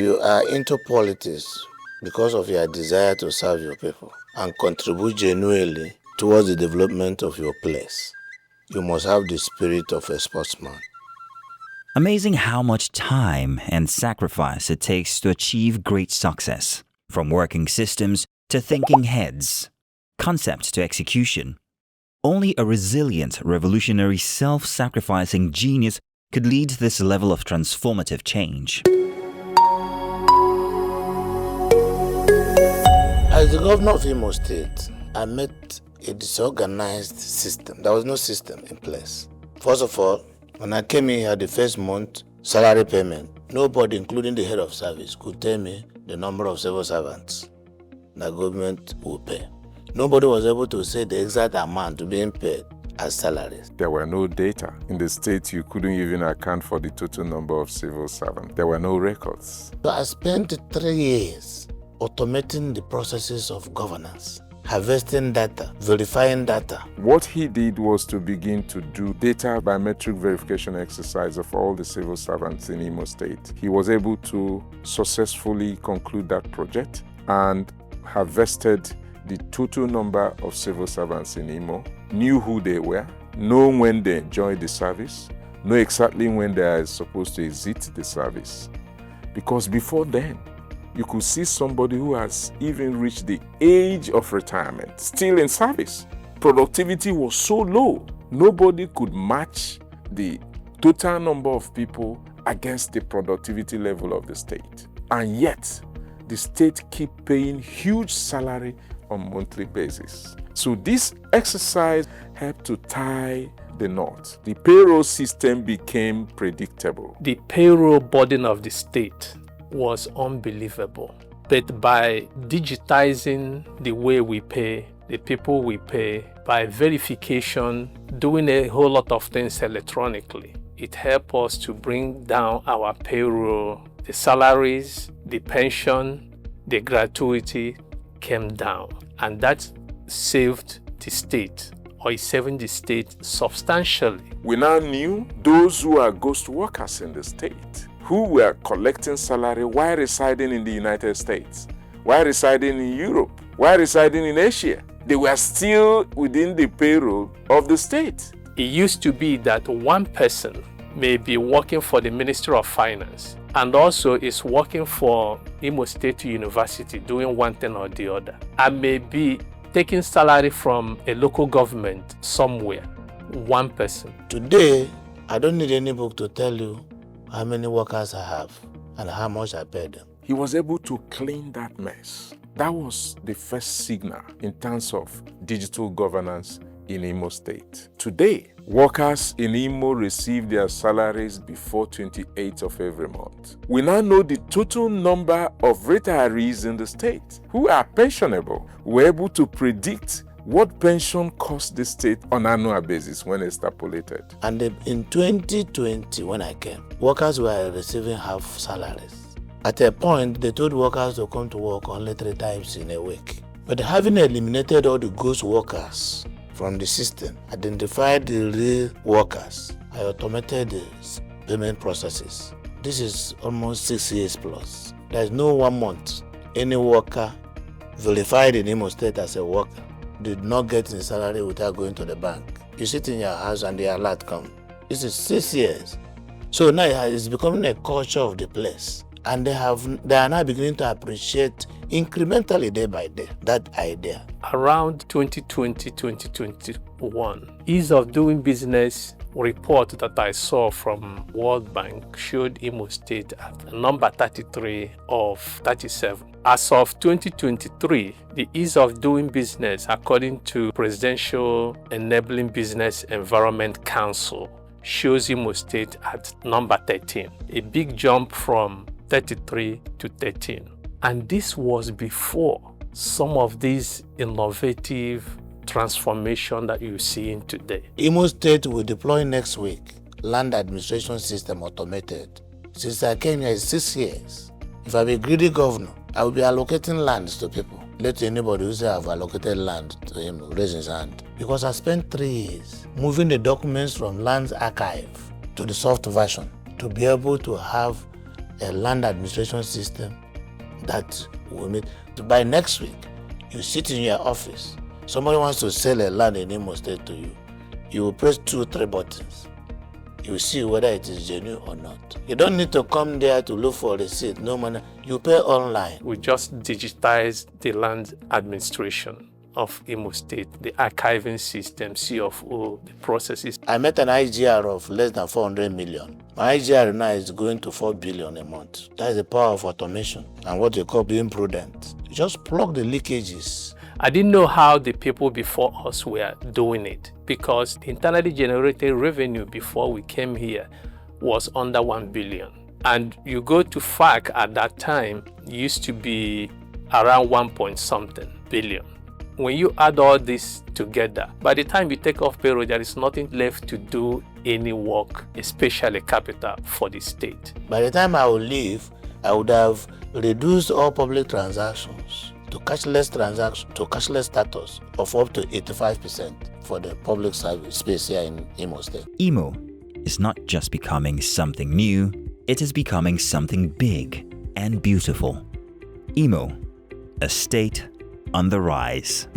you are into politics because of your desire to serve your people and contribute genuinely towards the development of your place, you must have the spirit of a sportsman. Amazing how much time and sacrifice it takes to achieve great success, from working systems to thinking heads, concept to execution. Only a resilient, revolutionary, self-sacrificing genius could lead this level of transformative change. As the governor of Imo State, I met a disorganized system. There was no system in place. First of all, when I came in here the first month, salary payment, nobody, including the head of service, could tell me the number of civil servants the government will pay. Nobody was able to say the exact amount being paid as salaries. There were no data. In the state, you couldn't even account for the total number of civil servants. There were no records. So I spent 3 years automating the processes of governance, harvesting data, verifying data. What he did was to begin to do data biometric verification exercise of all the civil servants in Imo State. He was able to successfully conclude that project and harvested the total number of civil servants in Imo, knew who they were, know when they enjoyed the service, know exactly when they are supposed to exit the service. Because before then, you could see somebody who has even reached the age of retirement, still in service. Productivity was so low, nobody could match the total number of people against the productivity level of the state. And yet, the state keep paying huge salary on monthly basis. So this exercise helped to tie the knot. The payroll system became predictable. The payroll burden of the state was unbelievable. But by digitizing the way we pay, the people we pay, by verification, doing a whole lot of things electronically, it helped us to bring down our payroll. The salaries, the pension, the gratuity came down. And that saved the state, or is saving the state substantially. We now knew those who are ghost workers in the state, who were collecting salary while residing in the United States, while residing in Europe, while residing in Asia. They were still within the payroll of the state. It used to be that one person may be working for the Ministry of Finance and also is working for Imo State University doing one thing or the other, and may be taking salary from a local government somewhere, one person. Today, I don't need any book to tell you how many workers I have and how much I pay them. He was able to clean that mess. That was the first signal in terms of digital governance in Imo State. Today, workers in Imo receive their salaries before 28th of every month. We now know the total number of retirees in the state who are pensionable. We're able to predict what pension costs the state on an annual basis when extrapolated. And in 2020, when I came, workers were receiving half salaries. At a point, they told workers to come to work only 3 times in a week. But having eliminated all the ghost workers from the system, identified the real workers, I automated the payment processes. This is almost 6 years plus. There is no 1 month any worker verified in Imo State as a worker did not get his salary without going to the bank. You sit in your house and the alert comes. This is 6 years. So now it's becoming a culture of the place. And they are now beginning to appreciate incrementally day by day that idea. Around 2020, 2021, ease of doing business report that I saw from World Bank showed Imo State at number 33 of 37. As of 2023, the ease of doing business, according to Presidential Enabling Business Environment Council, shows Imo State at number 13, a big jump from 33 to 13. And this was before some of these innovative transformation that you're seeing today. Imo State will deploy next week land administration system automated. Since I came here, it's 6 years. If I be a greedy governor, I will be allocating lands to people. Let anybody who say I've allocated land to him raise his hand. Because I spent 3 years moving the documents from Lands Archive to the soft version to be able to have a land administration system that will meet. By next week, you sit in your office. Somebody wants to sell a land in Imo State to you. You will press 2-3 buttons. You will see whether it is genuine or not. You don't need to come there to look for a receipt. No money. You pay online. We just digitized the land administration of Imo State, the archiving system, CFO, the processes. I met an IGR of less than 400 million. My IGR now is going to 4 billion a month. That is the power of automation and what you call being prudent. You just plug the leakages. I didn't know how the people before us were doing it, because the internally generated revenue before we came here was under 1 billion. And you go to FAC at that time, it used to be around 1 point something billion. When you add all this together, by the time you take off payroll, there is nothing left to do any work, especially capital, for the state. By the time I will leave, I would have reduced all public transactions to cashless transactions, to cashless status of up to 85% for the public service space here in Imo State. Imo is not just becoming something new, it is becoming something big and beautiful. Imo, a state on the rise.